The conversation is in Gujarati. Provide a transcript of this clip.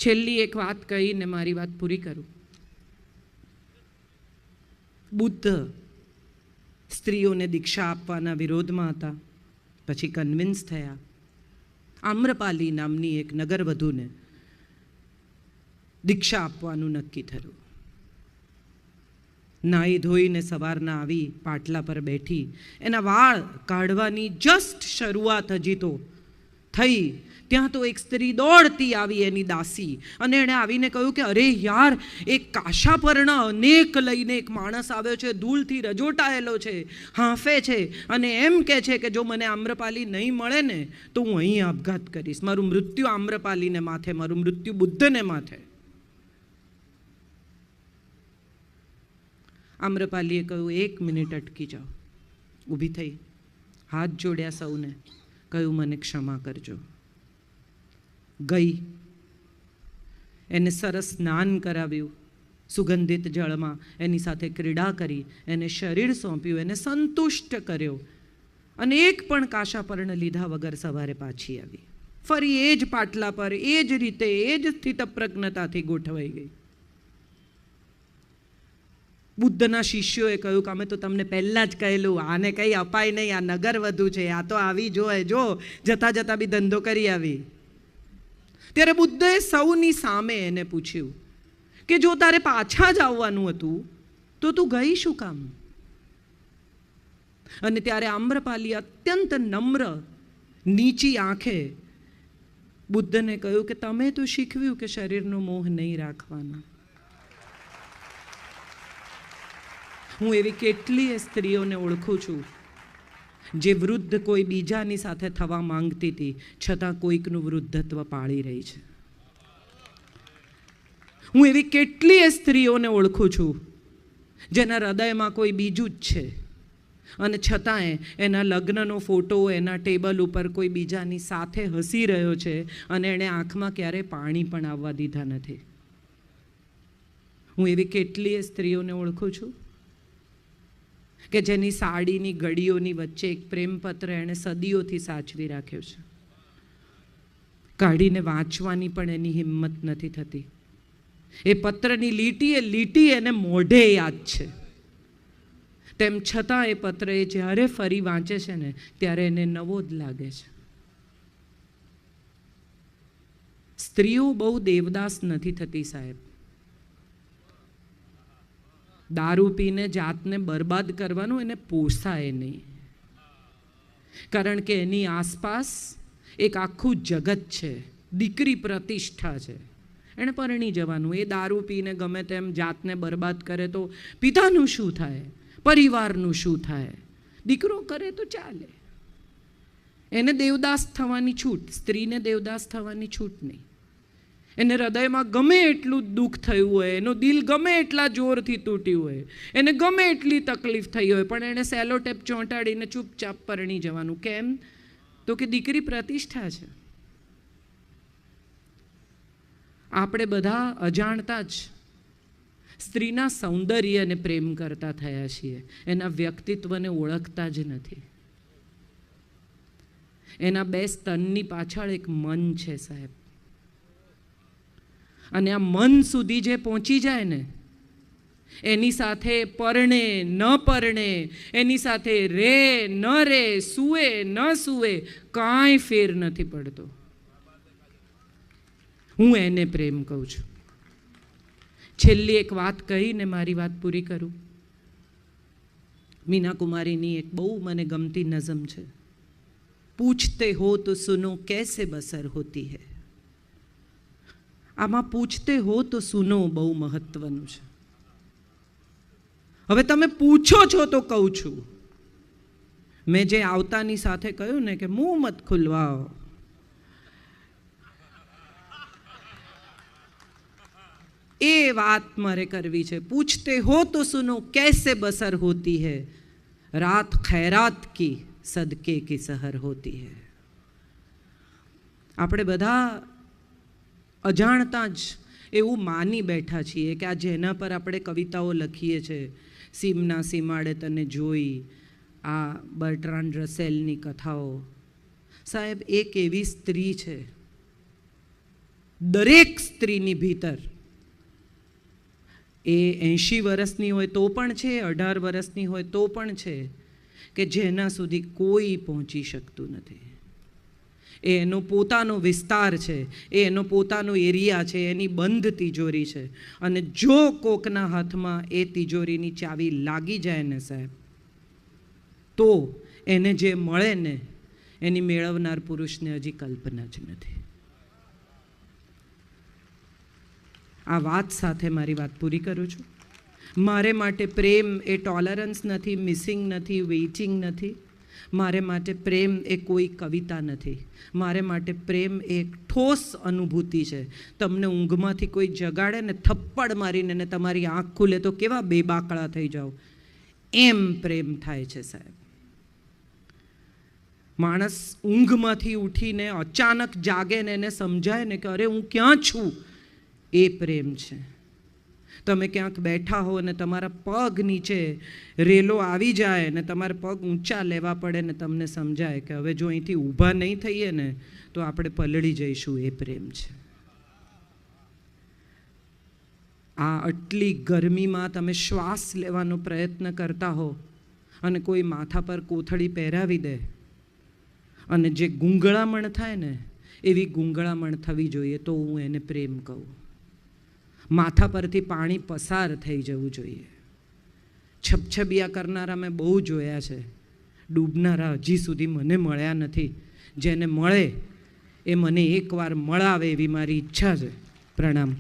છેલ્લી એક વાત કહીને મારી વાત પૂરી કરું. બુદ્ધ સ્ત્રીઓને દીક્ષા આપવાના વિરોધમાં હતા, પછી કન્વિન્સ થયા. આમ્રપાલી નામની એક નગરવધૂને દીક્ષા આપવાનું નક્કી થયું. નાહી ધોઈને સવારના આવી પાટલા પર બેઠી. એના વાળ કાઢવાની જસ્ટ શરૂઆત હજી તો થઈ, ત્યાં તો એક સ્ત્રી દોડતી આવી, એની દાસી, અને એણે આવીને કહ્યું કે અરે યાર, એક કાશાપર્ણ અનેક લઈને એક માણસ આવ્યો છે, ધૂળથી રજોટાયેલો છે, હાંફે છે, અને એમ કહે છે કે જો મને આમ્રપાલી નહીં મળે ને તો હું અહીં આપઘાત કરીશ. મારું મૃત્યુ આમ્રપાલીને માથે, મારું મૃત્યુ બુદ્ધને માથે. આમ્રપાલીએ કહ્યું, 1 મિનિટ અટકી જાઓ. ઊભી થઈ, હાથ જોડ્યા સૌને, કહ્યું મને ક્ષમા કરજો. ગઈ, એને સરસ સ્નાન કરાવ્યું, સુગંધિત જળમાં એની સાથે ક્રીડા કરી, એને શરીર સોંપ્યું, એને સંતુષ્ટ કર્યો, અને એક પણ કાશાપર્ણ લીધા વગર સવારે પાછી આવી. ફરી એ જ પાટલા પર, એ જ રીતે, એ જ સ્થિતપ્રજ્ઞતાથી ગોઠવાઈ ગઈ. બુદ્ધના શિષ્યોએ કહ્યું કે અમે તો તમને પહેલાં જ કહેલું, આને કંઈ અપાય નહીં, આ નગર વધુ છે, આ તો આવી જોએ, જો જતાં જતાં બી ધંધો કરી આવી. ત્યારે બુદ્ધે સૌની સામે એને પૂછ્યું કે જો તારે પાછા જ આવવાનું હતું તો તું ગઈ શું કામ? અને ત્યારે આમ્રપાલી અત્યંત નમ્ર નીચી આંખે બુદ્ધને કહ્યું કે તમે તો શીખવ્યું કે શરીરનો મોહ નહીં રાખવાના. હું એવી કેટલીય સ્ત્રીઓને ઓળખું છું જે વૃદ્ધ કોઈ બીજાની સાથે થવા માંગતી હતી, છતાં કોઈકનું વૃદ્ધત્વ પાળી રહી છે. હું એવી કેટલીય સ્ત્રીઓને ઓળખું છું જેના હૃદયમાં કોઈ બીજું જ છે, અને છતાંય એના લગ્નનો ફોટો એના ટેબલ ઉપર કોઈ બીજાની સાથે હસી રહ્યો છે, અને એણે આંખમાં ક્યારેય પાણી પણ આવવા દીધા નથી. હું એવી કેટલીય સ્ત્રીઓને ઓળખું છું કે જેની સાડીની ગડીઓની વચ્ચે એક પ્રેમપત્ર એણે સદીઓથી સાચવી રાખ્યો છે. કાઢીને વાંચવાની પણ એની હિંમત નથી થતી. એ પત્રની લીટી એને મોઢે યાદ છે. તેમ છતાં એ પત્ર એ જ્યારે ફરી વાંચે છે ને ત્યારે એને નવો જ લાગે છે. સ્ત્રીઓ બહુ દેવદાસ નથી થતી સાહેબ. દારૂ પીને જાતને બરબાદ કરવાનું એને પોસાય નહીં, કારણ કે એની આસપાસ એક આખું જગત છે, દીકરી પ્રતિષ્ઠા છે, એણે પરણી જવાનું. એ દારૂ પીને ગમે તેમ જાતને બરબાદ કરે તો પિતાનું શું થાય, પરિવારનું શું થાય? દીકરો કરે તો ચાલે. એને દેવદાસ થવાની છૂટ, સ્ત્રીને દેવદાસ થવાની છૂટ નહીં. એને હૃદયમાં ગમે એટલું દુઃખ થયું હોય, એનો દિલ ગમે એટલા જોરથી તૂટ્યું હોય, એને ગમે એટલી તકલીફ થઈ હોય, પણ એણે સેલો ટેપ ચોંટાડીને ચૂપચાપ પરણી જવાનું. કેમ? તો કે દીકરી પ્રતિષ્ઠા છે. આપણે બધા અજાણતા જ સ્ત્રીના સૌંદર્યને પ્રેમ કરતા થયા છીએ, એના વ્યક્તિત્વને ઓળખતા જ નથી. એના 2 સ્તનની પાછળ એક મન છે સાહેબ, અને આ મન સુધી જે પહોંચી જાય ને, એની સાથે પરણે ન પરણે, એની સાથે રે ન રે, સૂવે ન સૂવે, કાંઈ ફેર નથી પડતો. હું એને પ્રેમ કહું છું. છેલ્લી એક વાત કહીને મારી વાત પૂરી કરું. મીના કુમારીની એક બહુ મને ગમતી નઝમ છે, પૂછતે હો તો સુનો कैसे बसर होती है. આમાં પૂછતે હો તો સુનો બહુ મહત્વનું છે. હવે તમે પૂછો છો તો કહું છું. મેં જે આવતાની સાથે કહ્યું ને કે મુંહ મત ખુલવાઓ, એ વાત મારે કરવી છે. પૂછતે હો તો સુનો कैसे बसर होती है, रात खैरात की सदके की सहर होती है. આપણે બધા અજાણતા જ એવું માની બેઠા છીએ કે આ જેના પર આપણે કવિતાઓ લખીએ છીએ, સીમના સીમાડે તને જોઈ, આ બર્ટ્રાન્ડ રસેલની કથાઓ, સાહેબ એક એવી સ્ત્રી છે દરેક સ્ત્રીની ભીતર, એ 80 વર્ષની હોય તો પણ છે, 18 વર્ષની હોય તો પણ છે, કે જેના સુધી કોઈ પહોંચી શકતું નથી. એ એનો પોતાનો વિસ્તાર છે, એ એનો પોતાનો એરિયા છે, એની બંધ તિજોરી છે. અને જો કોકના હાથમાં એ તિજોરીની ચાવી લાગી જાય ને સાહેબ, તો એને જે મળે ને એની મેળવનાર પુરુષને હજી કલ્પના જ નથી. આ વાત સાથે મારી વાત પૂરી કરું છું. મારે માટે પ્રેમ એ ટોલરન્સ નથી, મિસિંગ નથી, વેઇટિંગ નથી. મારે માટે પ્રેમ એ કોઈ કવિતા નથી. મારે માટે પ્રેમ એ એક ઠોસ અનુભૂતિ છે. તમને ઊંઘમાંથી કોઈ જગાડે ને થપ્પડ મારીને ને તમારી આંખ ખુલે તો કેવા બેબાકળા થઈ જાઓ, એમ પ્રેમ થાય છે સાહેબ. માણસ ઊંઘમાંથી ઉઠીને અચાનક જાગે ને એને સમજાય ને કે અરે હું ક્યાં છું, એ પ્રેમ છે. તમે ક્યાંક બેઠા હો ને તમારા પગ નીચે રેલો આવી જાય ને તમારે પગ ઊંચા લેવા પડે ને તમને સમજાય કે હવે જો અહીંથી ઊભા નહીં થઈએ ને તો આપણે પલળી જઈશું, એ પ્રેમ છે. આ આટલી ગરમીમાં તમે શ્વાસ લેવાનો પ્રયત્ન કરતા હો અને કોઈ માથા પર કોથળી પહેરાવી દે અને જે ગૂંગળામણ થાય ને એવી ગૂંગળામણ થવી જોઈએ, તો હું એને પ્રેમ કહું. માથા પરથી પાણી પસાર થઈ જવું જોઈએ. છબછબિયા કરનારા મેં બહુ જોયા છે, ડૂબનારા હજી સુધી મને મળ્યા નથી. જેને મળે એ મને એકવાર મળાવે એવી મારી ઈચ્છા છે. પ્રણામ.